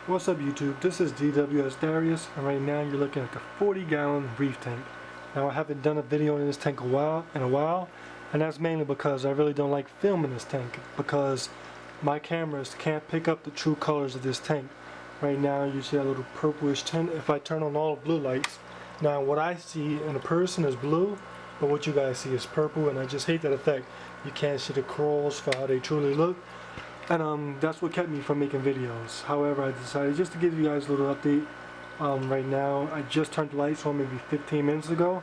What's up YouTube, this is DWS Darius, and right now you're looking at the 40-gallon reef tank. Now I haven't done a video in this tank in a while, and that's mainly because I really don't like filming this tank because my cameras can't pick up the true colors of this tank. Right now you see a little purplish tint if I turn on all the blue lights. Now what I see in a person is blue, but what you guys see is purple, and I just hate that effect. You can't see the corals for how they truly look. And that's what kept me from making videos. However, I decided just to give you guys a little update. Right now, I just turned the lights on maybe 15 minutes ago.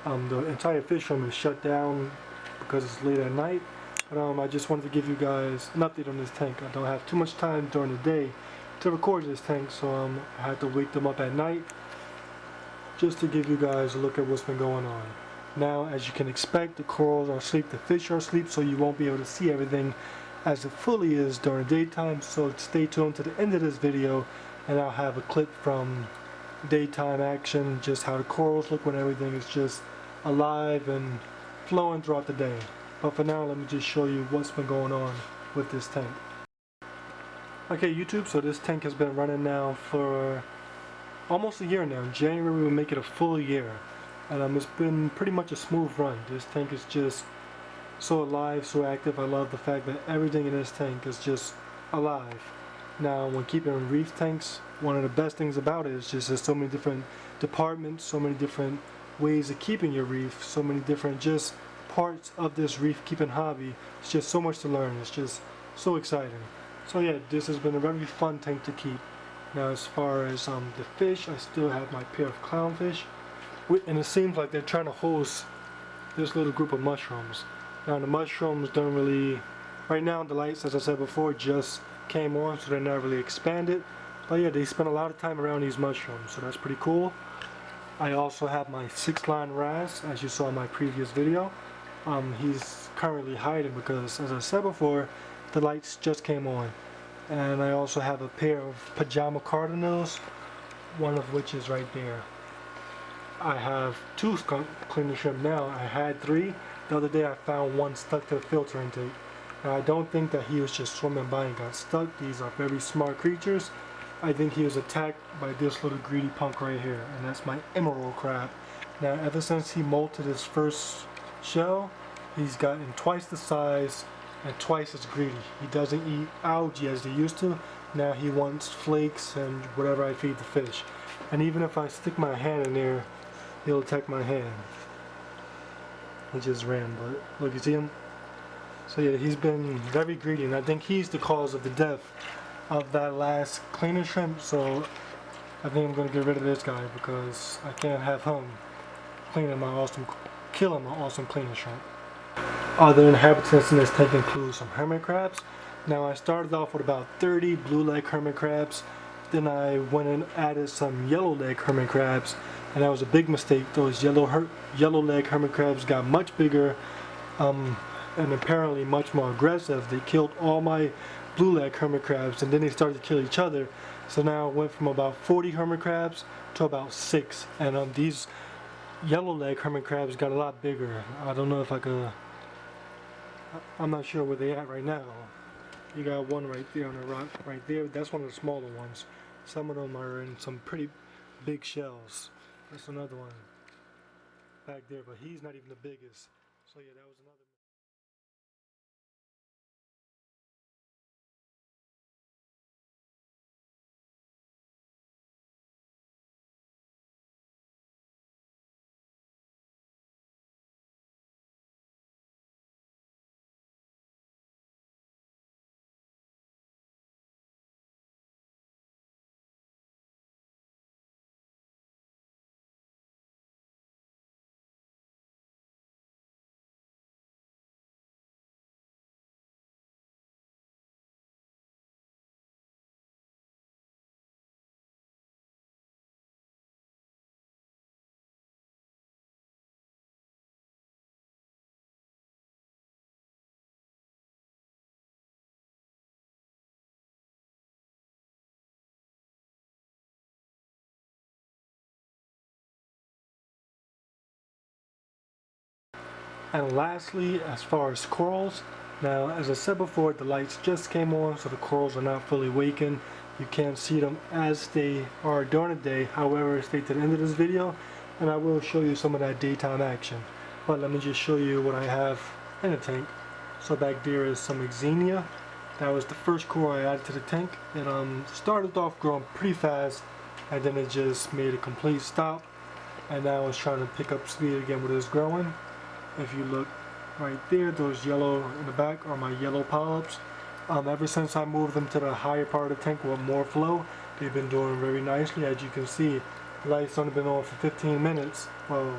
The entire fish room is shut down because it's late at night. But I just wanted to give you guys an update on this tank. I don't have too much time during the day to record this tank, so I had to wake them up at night just to give you guys a look at what's been going on. Now, as you can expect, the corals are asleep, the fish are asleep, so you won't be able to see everything as it fully is during the daytime. So stay tuned to the end of this video and I'll have a clip from daytime action, just how the corals look when everything is just alive and flowing throughout the day. But for now, let me just show you what's been going on with this tank. Okay YouTube, so this tank has been running now for almost a year now. In January we'll make it a full year, and it's been pretty much a smooth run. This tank is just so alive, so active. I love the fact that everything in this tank is just alive. Now, when keeping reef tanks, one of the best things about it is just there's so many different departments, so many different ways of keeping your reef, so many different just parts of this reef keeping hobby. It's just so much to learn. It's just so exciting. So yeah, this has been a very fun tank to keep. Now, as far as the fish, I still have my pair of clownfish, and it seems like they're trying to host this little group of mushrooms. Now the mushrooms don't really, right now the lights, as I said before, just came on, so they're not really expanded. But yeah, they spend a lot of time around these mushrooms, so that's pretty cool. I also have my 6-line wrasse, as you saw in my previous video. He's currently hiding because, as I said before, the lights just came on. And I also have a pair of pajama cardinals, one of which is right there. I have 2 skunk cleaner shrimp now. I had 3. The other day I found one stuck to the filter intake. Now I don't think that he was just swimming by and got stuck. These are very smart creatures. I think he was attacked by this little greedy punk right here, and that's my emerald crab. Now ever since he molted his first shell, he's gotten twice the size and twice as greedy. He doesn't eat algae as he used to. Now he wants flakes and whatever I feed the fish. And even if I stick my hand in there, he'll attack my hand. He just ran, but look, you see him? So yeah, he's been very greedy, and I think he's the cause of the death of that last cleaner shrimp. So I think I'm going to get rid of this guy because I can't have him killing my awesome cleaner shrimp. Other inhabitants in this tank include some hermit crabs. Now I started off with about 30 blue leg hermit crabs. Then I went and added some yellow leg hermit crabs, and that was a big mistake. Those yellow leg hermit crabs got much bigger and apparently much more aggressive. They killed all my blue leg hermit crabs, and then they started to kill each other. So now it went from about 40 hermit crabs to about 6, and these yellow leg hermit crabs got a lot bigger. I don't know if I could, I'm not sure where they at right now. You got one right there on the rock right there. That's one of the smaller ones. Some of them are in some pretty big shells. That's another one back there, but he's not even the biggest. So yeah, that was another. And lastly, as far as corals, now as I said before, the lights just came on, so the corals are not fully awakened. You can't see them as they are during the day. However, stay to the end of this video and I will show you some of that daytime action. But let me just show you what I have in the tank. So back there is some xenia. That was the first coral I added to the tank. It started off growing pretty fast and then it just made a complete stop. And now it's trying to pick up speed again with its growing. If you look right there, those yellow in the back are my yellow polyps. Ever since I moved them to the higher part of the tank with more flow, they've been doing very nicely. As you can see, the light's only been on for 15 minutes. Well,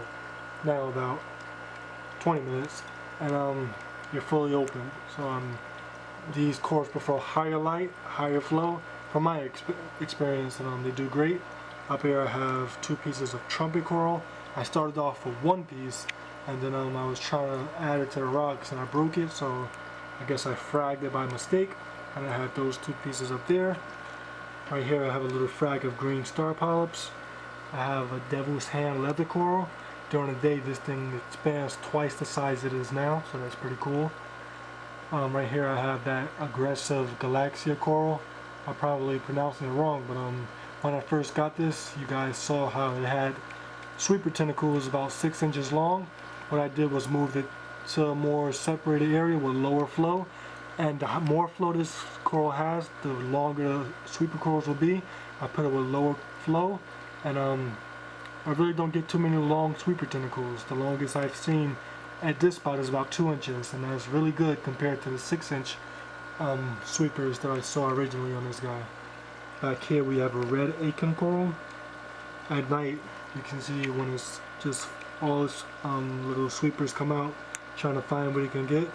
now about 20 minutes. And you're fully open. So these corals prefer higher light, higher flow, from my experience, and they do great. Up here I have 2 pieces of trumpet coral. I started off with 1 piece, and then I was trying to add it to the rocks and I broke it, so I guess I fragged it by mistake, and I have those 2 pieces up there. Right here I have a little frag of green star polyps. I have a devil's hand leather coral. During the day this thing expands twice the size it is now, so that's pretty cool. Right here I have that aggressive galaxea coral. I'm probably pronouncing it wrong, but when I first got this, you guys saw how it had sweeper tentacles about 6 inches long. What I did was move it to a more separated area with lower flow, and the more flow this coral has, the longer the sweeper corals will be. I put it with lower flow, and I really don't get too many long sweeper tentacles. The longest I've seen at this spot is about 2 inches, and that's really good compared to the 6-inch sweepers that I saw originally on this guy. Back here we have a red acorn coral. At night you can see when it's just all its little sweepers come out, trying to find what it can get.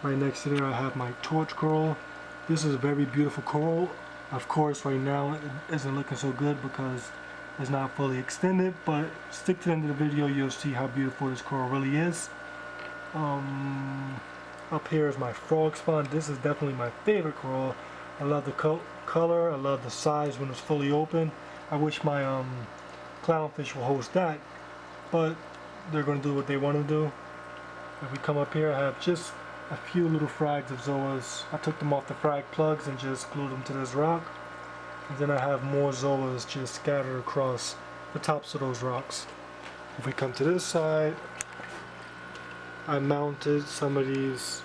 Right next to there I have my torch coral. This is a very beautiful coral. Of course right now it isn't looking so good because it's not fully extended, but stick to the end of the video, you'll see how beautiful this coral really is. Up here is my Frogspawn. This is definitely my favorite coral. I love the color, I love the size when it's fully open. I wish my clownfish will host that, but they're going to do what they want to do. If we come up here, I have just a few little frags of zoas. I took them off the frag plugs and just glued them to this rock. And then I have more zoas just scattered across the tops of those rocks. If we come to this side, I mounted some of these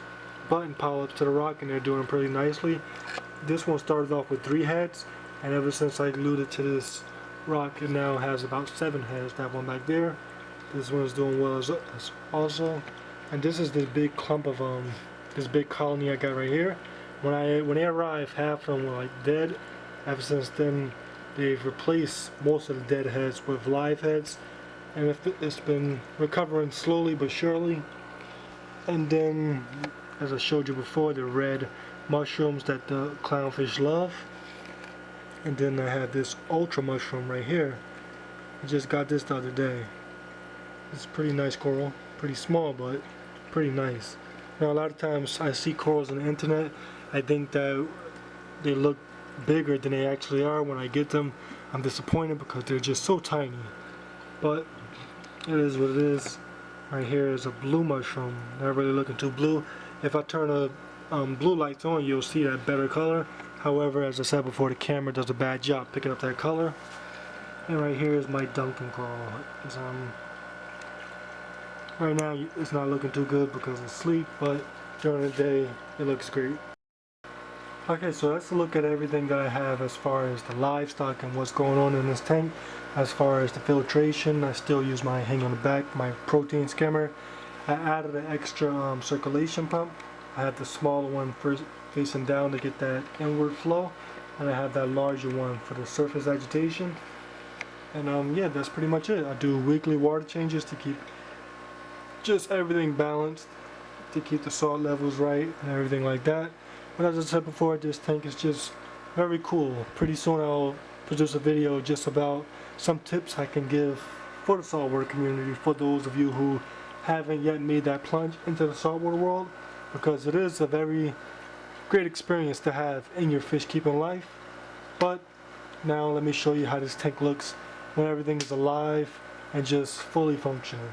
button polyps to the rock and they're doing pretty nicely. This one started off with 3 heads, and ever since I glued it to this rock it now has about 7 heads. That one back there, this one is doing well as also. And this is this big clump of this big colony I got right here. When they arrived, half of them were like dead. Ever since then they've replaced most of the dead heads with live heads, and it's been recovering slowly but surely. And then, as I showed you before, the red mushrooms that the clownfish love. And then I have this ultra mushroom right here. I just got this the other day. It's a pretty nice coral, pretty small but pretty nice. Now a lot of times I see corals on the internet, I think that they look bigger than they actually are. When I get them I'm disappointed because they're just so tiny, but it is what it is. Right here is a blue mushroom. Not really looking too blue. If I turn the blue lights on you'll see that better color. However, as I said before, the camera does a bad job picking up that color. And right here is my Duncan coral. It's, right now it's not looking too good because it's asleep, but during the day it looks great. Okay, so let's look at everything that I have as far as the livestock and what's going on in this tank. As far as the filtration, I still use my hang on the back, my protein skimmer. I added an extra circulation pump. I have the smaller one first facing down to get that inward flow, and I have that larger one for the surface agitation. And yeah, that's pretty much it. I do weekly water changes to keep just everything balanced, to keep the salt levels right and everything like that. But as I said before, this tank is just very cool. Pretty soon I'll produce a video just about some tips I can give for the saltwater community, for those of you who haven't yet made that plunge into the saltwater world, because it is a very great experience to have in your fish keeping life. But now let me show you how this tank looks when everything is alive and just fully functioning.